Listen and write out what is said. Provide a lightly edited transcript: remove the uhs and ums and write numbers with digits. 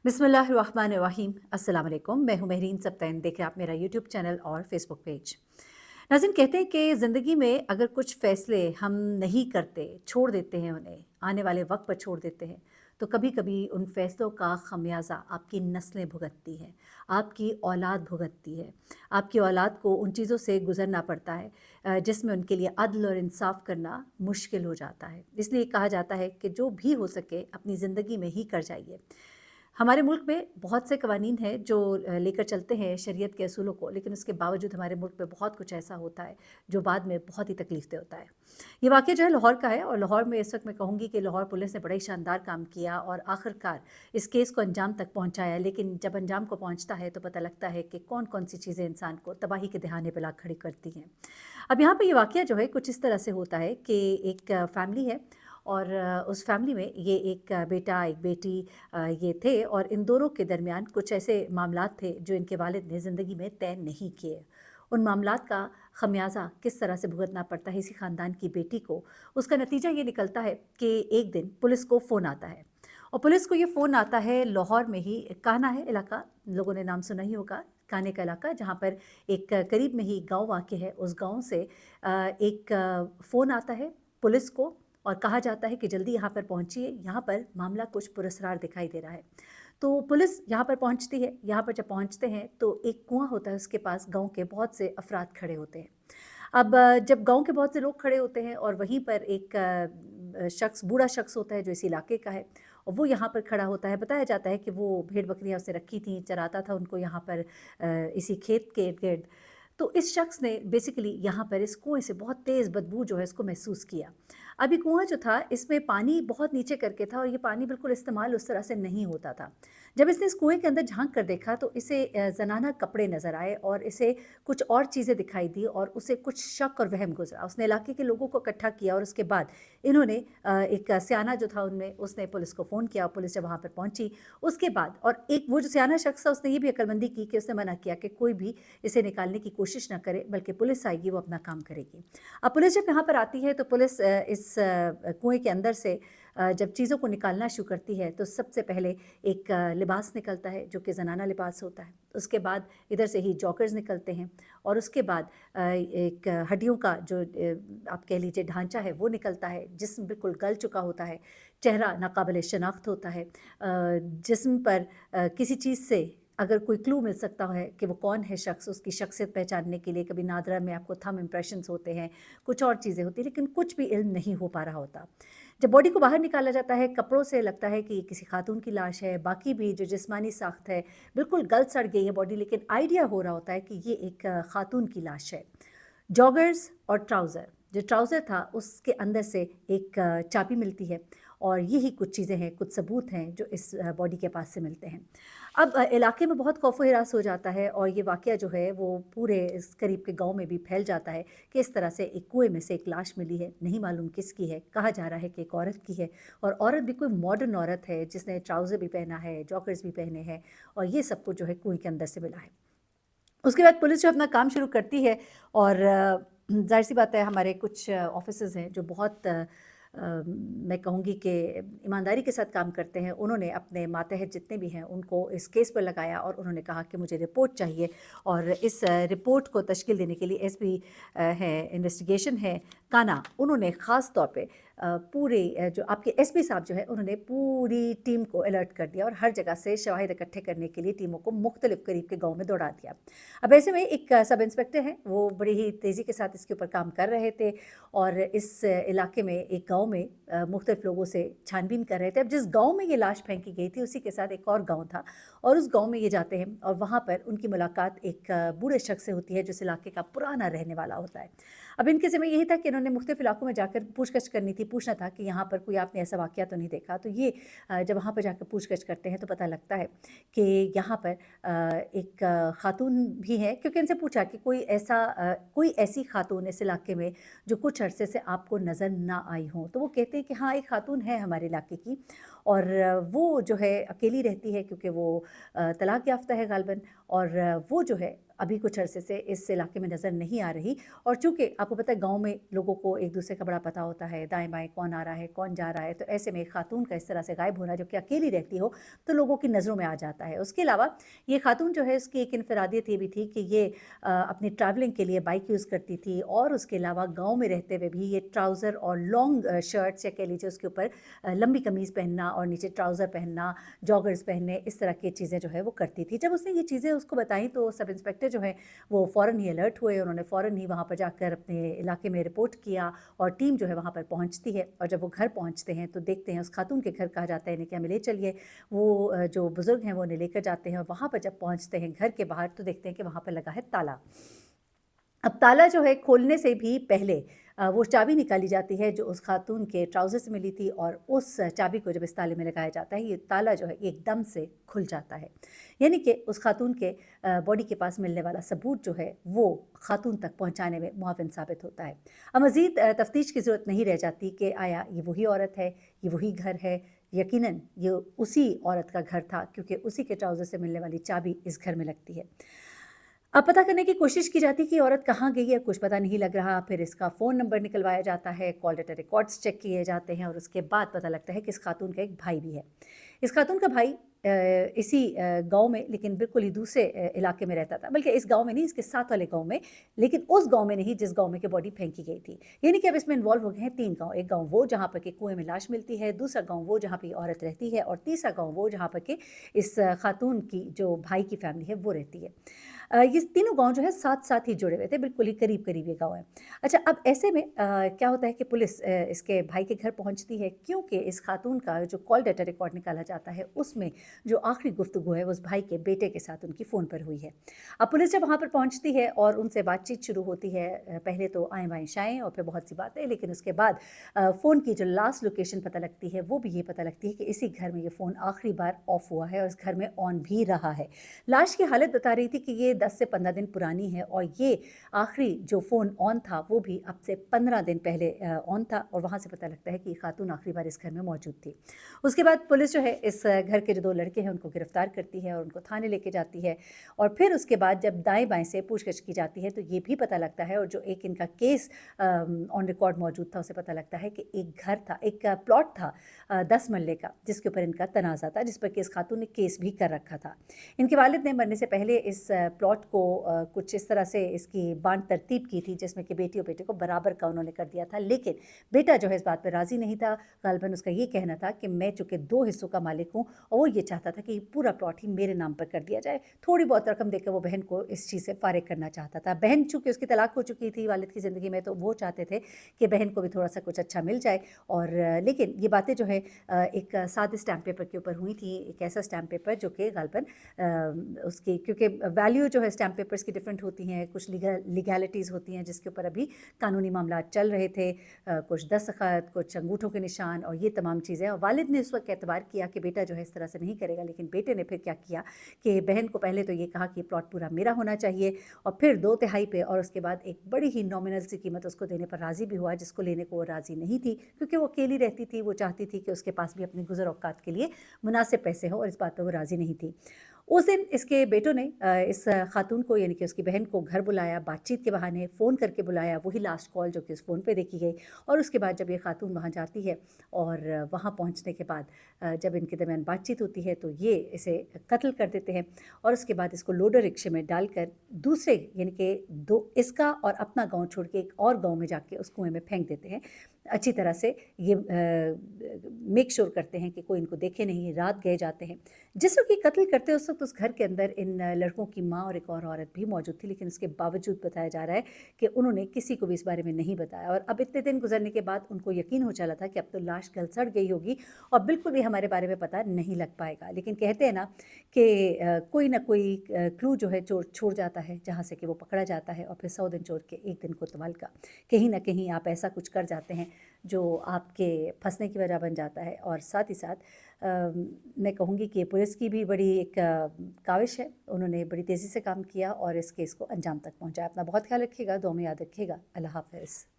बिस्मिल्लाहिर्रहमानिर्रहीम। अस्सलाम वालेकुम। मैं हूं महरीन सबतैन। देखें आप मेरा यूट्यूब चैनल और फेसबुक पेज। नाज़रीन, कहते हैं कि ज़िंदगी में अगर कुछ फ़ैसले हम नहीं करते, छोड़ देते हैं उन्हें, आने वाले वक्त पर छोड़ देते हैं, तो कभी कभी उन फ़ैसलों का खमियाजा आपकी नस्लें भुगतती हैं, आपकी औलाद भुगतती है। आपकी औलाद को उन चीज़ों से गुज़रना पड़ता है जिसमें उनके लिए अदल और इंसाफ करना मुश्किल हो जाता है। इसलिए कहा जाता है कि जो भी हो सके अपनी ज़िंदगी में ही कर जाइए। हमारे मुल्क में बहुत से कवानीन हैं जो लेकर चलते हैं शरीयत के असूलों को, लेकिन उसके बावजूद हमारे मुल्क में बहुत कुछ ऐसा होता है जो बाद में बहुत ही तकलीफ दे होता है। ये वाक़या जो है लाहौर का है, और लाहौर में इस वक्त मैं कहूँगी कि लाहौर पुलिस ने बड़ा ही शानदार काम किया और आखिरकार इस केस को अंजाम तक पहुँचाया। लेकिन जब अंजाम को पहुँचता है तो पता लगता है कि कौन कौन सी चीज़ें इंसान को तबाही के दहाने पर ला खड़ी करती हैं। अब यहाँ पे ये वाक़या जो है कुछ इस तरह से होता है कि एक फ़ैमिली है, और उस फैमिली में ये एक बेटा, एक बेटी ये थे, और इन दोनों के दरमियान कुछ ऐसे मामलात थे जो इनके वालिद ने ज़िंदगी में तय नहीं किए। उन मामलात का खमियाजा किस तरह से भुगतना पड़ता है इसी ख़ानदान की बेटी को, उसका नतीजा ये निकलता है कि एक दिन पुलिस को फ़ोन आता है। और पुलिस को ये फ़ोन आता है लाहौर में ही, काना है इलाका, लोगों ने नाम सुना ही होगा, काने का इलाका, जहाँ पर एक करीब में ही गाँव वाक़ है। उस गाँव से एक फ़ोन आता है पुलिस को, और कहा जाता है कि जल्दी यहाँ पर पहुँचिए, यहाँ पर मामला कुछ पुरस्रार दिखाई दे रहा है। तो पुलिस यहाँ पर पहुँचती है। यहाँ पर जब पहुँचते हैं तो एक कुआँ होता है, उसके पास गाँव के बहुत से अफराद खड़े होते हैं। अब जब गाँव के बहुत से लोग खड़े होते हैं और वहीं पर एक शख्स, बूढ़ा शख्स होता है जो इस इलाके का है, और वो यहाँ पर खड़ा होता है। बताया जाता है कि वो भेड़-बकरियाँ उसने रखी थीं, चराता था उनको यहाँ पर इसी खेत के इर्द-गिर्द। तो इस शख्स ने बेसिकली यहाँ पर इस कुएँ से बहुत तेज़ बदबू जो है इसको महसूस किया। अब ये कुआँ जो था इसमें पानी बहुत नीचे करके था, और ये पानी बिल्कुल इस्तेमाल उस तरह से नहीं होता था। जब इसने इस कुएँ के अंदर झाँक कर देखा तो इसे ज़नाना कपड़े नज़र आए, और इसे कुछ और चीज़ें दिखाई दी, और उसे कुछ शक और वहम गुज़रा। उसने इलाके के लोगों को इकट्ठा किया, और उसके बाद इन्होंने एक सियाना जो था उनमें, उसने पुलिस को फ़ोन किया, और पुलिस जब वहाँ पर पहुँची उसके बाद, और एक वो जो सियाना शख्स था उसने ये भी अक्लमंदी की कि उसने मना किया कि कोई भी इसे निकालने की कोशिश ना करे, बल्कि पुलिस आएगी वो अपना काम करेगी। अब पुलिस जब यहाँ पर आती है तो पुलिस इस कुएँ के अंदर से जब चीज़ों को निकालना शुरू करती है तो सबसे पहले एक लिबास निकलता है जो कि ज़नाना लिबास होता है। उसके बाद इधर से ही जॉकर्स निकलते हैं, और उसके बाद एक हड्डियों का जो आप कह लीजिए ढांचा है वो निकलता है। जिस्म बिल्कुल गल चुका होता है, चेहरा नाकाबिले शनाख्त होता है, जिस्म पर किसी चीज़ से अगर कोई क्लू मिल सकता है कि वो कौन है शख्स, उसकी शख्सियत पहचानने के लिए कभी नादरा में आपको थंब इम्प्रेशंस होते हैं, कुछ और चीज़ें होती हैं, लेकिन कुछ भी इल्म नहीं हो पा रहा होता। जब बॉडी को बाहर निकाला जाता है, कपड़ों से लगता है कि किसी खातून की लाश है, बाकी भी जो जिस्मानी साख्त है बिल्कुल गल सड़ गई है बॉडी, लेकिन आइडिया हो रहा होता है कि ये एक खातून की लाश है। जॉगर्स और ट्राउज़र, जो ट्राउज़र था उसके अंदर से एक चाबी मिलती है, और यही कुछ चीज़ें हैं, कुछ सबूत हैं जो इस बॉडी के पास से मिलते हैं। अब इलाके में बहुत खौफ़ व हिरास हो जाता है, और ये वाक़या जो है वो पूरे इस करीब के गाँव में भी फैल जाता है कि इस तरह से एक कुएँ में से एक लाश मिली है, नहीं मालूम किसकी है। कहा जा रहा है कि एक औरत की है, और औरत भी कोई मॉडर्न औरत है जिसने ट्राउज़र भी पहना है, जॉकर्स भी पहने हैं, और ये सब कुछ जो है कुएँ के अंदर से मिला है। उसके बाद पुलिस जो अपना काम शुरू करती है, और ज़ाहिर-सी बात है हमारे कुछ ऑफ़िसर्स हैं जो बहुत मैं कहूँगी कि ईमानदारी के साथ काम करते हैं। उन्होंने अपने मातहत जितने भी हैं उनको इस केस पर लगाया, और उन्होंने कहा कि मुझे रिपोर्ट चाहिए, और इस रिपोर्ट को तश्कील देने के लिए एसपी हैं, इन्वेस्टिगेशन है काना, उन्होंने ख़ास तौर पे पूरे जो आपके एसपी साहब जो है उन्होंने पूरी टीम को अलर्ट कर दिया, और हर जगह से शवाहिद इकट्ठे करने के लिए टीमों को मुख्तलिफ करीब के गाँव में दौड़ा दिया। अब ऐसे में एक सब इंस्पेक्टर हैं, वो बड़ी ही तेज़ी के साथ इसके ऊपर काम कर रहे थे, और इस इलाके में एक गाँव में मुख्तलिफ लोगों से छानबीन कर रहे थे। अब जिस गाँव में ये लाश फेंकी गई थी उसी के साथ एक और गाँव था, और उस गाँव में ये जाते हैं, और वहाँ पर उनकी मुलाकात एक बूढ़े शख्स से होती है जो इस इलाके का पुराना रहने वाला होता है। अब इनके ज़िम्मे यही था कि इन्होंने मुख्तलिफ इलाकों में जाकर पूछगछ करनी थी, पूछना था कि यहाँ पर कोई आपने ऐसा वाक़या तो नहीं देखा। तो ये जब वहाँ पर जाकर पूछगछ करते हैं तो पता लगता है कि यहाँ पर एक खातून भी है, क्योंकि इनसे पूछा कि कोई ऐसी खातून इस इलाके में जो कुछ अरसे से आपको नज़र ना आई हो। तो वो कहते हैं कि हाँ, एक खातून है हमारे इलाके की, और वो जो है अकेली रहती है क्योंकि वो तलाक याफ्ता है गालिबन, और वो जो है अभी कुछ अरसे से इस इलाके में नज़र नहीं आ रही। और चूँकि आपको पता है गाँव में लोगों को एक दूसरे का बड़ा पता होता है, दाएँ-बाएँ कौन आ रहा है, कौन जा रहा है, तो ऐसे में एक खातून का इस तरह से गायब होना जो कि अकेली रहती हो, तो लोगों की नज़रों में आ जाता है। उसके अलावा ये खातून जो है उसकी एक इन्फरादियत ये भी थी कि ये अपनी ट्रैवलिंग के लिए बाइक यूज़ करती थी, और उसके अलावा गाँव में रहते हुए भी ये ट्राउज़र और लॉन्ग शर्ट्स या कह लीजिए उसके ऊपर लंबी कमीज़ पहनना और नीचे ट्राउज़र पहनना, जॉगर्स पहनने, इस तरह की चीज़ें जो है वो करती थी। जब उसने ये चीज़ें उसको बताई तो सब इंस्पेक्टर जो है वो फ़ौरन ही अलर्ट हुए, उन्होंने फ़ौरन ही वहाँ पर जाकर अपने इलाके में रिपोर्ट किया, और टीम जो है वहाँ पर पहुँचती है, और जब वो घर पहुँचते हैं तो देखते हैं उस खातून के घर कहा जाता है इन्हें कि हमें ले चलिए। वो जो बुज़ुर्ग हैं वो उन्हें लेकर जाते हैं, और वहाँ पर जब पहुँचते हैं घर के बाहर तो देखते हैं कि वहाँ पर लगा है ताला। अब ताला जो है खोलने से भी पहले वो चाबी निकाली जाती है जो उस खातून के ट्राउज़र से मिली थी, और उस चाबी को जब इस ताले में लगाया जाता है, ये ताला जो है एकदम से खुल जाता है। यानी कि उस खातून के बॉडी के पास मिलने वाला सबूत जो है वो खातून तक पहुँचाने में मुआविन साबित होता है। अब मज़ीद तफ़्तीश की ज़रूरत नहीं रह जाती कि आया ये वही औरत है, ये वही घर है। यकीनन ये उसी औरत का घर था, क्योंकि उसी के ट्राउज़र से मिलने वाली चाबी इस घर में लगती है। अब पता करने की कोशिश की जाती है कि औरत कहाँ गई है, कुछ पता नहीं लग रहा। फिर इसका फ़ोन नंबर निकलवाया जाता है, कॉल डाटा रिकॉर्ड्स चेक किए जाते हैं, और उसके बाद पता लगता है कि इस खातून का एक भाई भी है। इस खातून का भाई इसी गाँव में, लेकिन बिल्कुल ही दूसरे इलाके में रहता था, बल्कि इस गाँव में नहीं, इसके साथ वाले गाँव में, लेकिन उस गाँव में नहीं जिस गाँव में कि बॉडी फेंकी गई थी। यानी कि अब इसमें इन्वॉल्व हो गए हैं 3 गाँव। एक गाँव वो जहाँ पर कि कुएँ में लाश मिलती है, दूसरा गाँव वो जहाँ पे ये औरत रहती है, और तीसरा गाँव वो जहाँ पर कि इस खातून की जो भाई की फैमिली है वो रहती है। ये तीनों गाँव जो है साथ-साथ ही जुड़े हुए थे, बिल्कुल ही करीब-करीब ये गाँव हैं। अच्छा, अब ऐसे में क्या होता है कि पुलिस इसके भाई के घर पहुँचती है, क्योंकि इस खातून का जो कॉल डाटा रिकॉर्ड निकाला जाता है उसमें जो आखिरी गुफ्तगू है वो उस भाई के बेटे के साथ उनकी फ़ोन पर हुई है। अब पुलिस जब वहाँ पर पहुँचती है और उनसे बातचीत शुरू होती है, पहले तो आएँ-बाएँ शाएँ और फिर बहुत सी बातें, लेकिन उसके बाद फ़ोन की जो लास्ट लोकेशन पता लगती है वो भी ये पता लगती है कि इसी घर में ये फ़ोन आखिरी बार ऑफ हुआ है, और इस घर में ऑन भी रहा है। लाश की हालत बता रही थी कि ये 10 से 15 दिन पुरानी है, और ये आखिरी जो फ़ोन ऑन था वो भी अब से 15 दिन पहले ऑन था, और वहाँ से पता लगता है कि ये खातून आखिरी बार इस घर में मौजूद थी। उसके बाद पुलिस जो है इस घर के जो 2 लड़के हैं उनको गिरफ्तार करती है और उनको थाने लेके जाती है, और फिर उसके बाद जब दाएँ-बाएँ से पूछगछ की जाती है तो ये भी पता लगता है, और जो एक इनका केस ऑन रिकॉर्ड मौजूद था उससे पता लगता है कि एक घर था, एक प्लॉट था 10 मरले का, जिसके ऊपर इनका तनाज़ा था, जिस पर कि इस खातून ने केस भी कर रखा था। इनके वालिद ने मरने से पहले इस प्लॉट को कुछ इस तरह से इसकी बाँट तरतीब की थी जिसमें कि बेटी और बेटे को बराबर का उन्होंने कर दिया था, लेकिन बेटा जो है इस बात पे राज़ी नहीं था। ग़ालिबन उसका ये कहना था कि मैं चूँकि 2 हिस्सों का मालिक हूँ, और वो ये चाहता था कि पूरा प्लॉट ही मेरे नाम पर कर दिया जाए। थोड़ी बहुत रकम देकर वो बहन को इस चीज़ से फ़ारिग करना चाहता था। बहन चूँकि उसकी तलाक हो चुकी थी वालिद की ज़िंदगी में, तो वो चाहते थे कि बहन को भी थोड़ा-सा कुछ अच्छा मिल जाए, और लेकिन ये बातें जो है एक सादे स्टैम्प पेपर के ऊपर हुई थी, एक ऐसा स्टैम्प पेपर जो कि ग़ालिबन उसकी, क्योंकि वैल्यू जो है स्टैम्प पेपर्स की डिफरेंट होती हैं, कुछ लीगैलिटीज़ होती हैं जिसके ऊपर अभी कानूनी मामला चल रहे थे, कुछ दस्तखत, कुछ अंगूठों के निशान और ये तमाम चीज़ें। और वालिद ने उस वक्त एतबार किया कि बेटा जो है इस तरह से नहीं करेगा, लेकिन बेटे ने फिर क्या किया कि बहन को पहले तो ये कहा कि प्लॉट पूरा मेरा होना चाहिए, और फिर 2/3 पे, और उसके बाद एक बड़ी ही नॉमिनल सी कीमत उसको देने पर राज़ी भी हुआ, जिसको लेने को वो राज़ी नहीं थी, क्योंकि वो अकेली रहती थी। वो चाहती थी कि उसके पास भी अपने गुज़र औक़ात के लिए मुनासिब पैसे हों, और इस बात पर वो राज़ी नहीं थी। उस दिन इसके बेटों ने इस खातून को, यानी कि उसकी बहन को घर बुलाया, बातचीत के बहाने फ़ोन करके बुलाया, वही लास्ट कॉल जो कि उस फ़ोन पे देखी गई। और उसके बाद जब ये खातून वहाँ जाती है, और वहाँ पहुँचने के बाद जब इनके दरमियान बातचीत होती है तो ये इसे कत्ल कर देते हैं, और उसके बाद इसको लोडर रिक्शे में डालकर दूसरे, यानी कि दो, इसका और अपना गाँव छोड़ के एक और गाँव में जाके उस कुएँ में फेंक देते हैं। अच्छी तरह से ये मेक श्योर करते हैं कि कोई इनको देखे नहीं, रात गए जाते हैं। जिस वक़्त ये कत्ल करते हैं उस वक़्त उस घर के अंदर इन लड़कों की माँ और एक और औरत भी मौजूद थी, लेकिन उसके बावजूद बताया जा रहा है कि उन्होंने किसी को भी इस बारे में नहीं बताया, और अब इतने दिन गुजरने के बाद उनको यकीन हो चला था कि अब तो लाश गल-सड़ गई होगी और बिल्कुल भी हमारे बारे में पता नहीं लग पाएगा। लेकिन कहते हैं ना कि कोई ना कोई क्लू जो है चोर छोड़ जाता है, जहाँ से कि वो पकड़ा जाता है, और फिर 100 दिन चोर के 1 दिन कोतवाल का। कहीं न कहीं आप ऐसा कुछ कर जाते हैं जो आपके फँसने की वजह बन जाता है, और साथ ही साथ मैं कहूँगी कि पुलिस की भी बड़ी एक काविश है। उन्होंने बड़ी तेज़ी से काम किया और इस केस को अंजाम तक पहुँचाया। अपना बहुत ख़्याल रखिएगा, दुआ में याद रखिएगा। अल्लाह हाफ़िज़।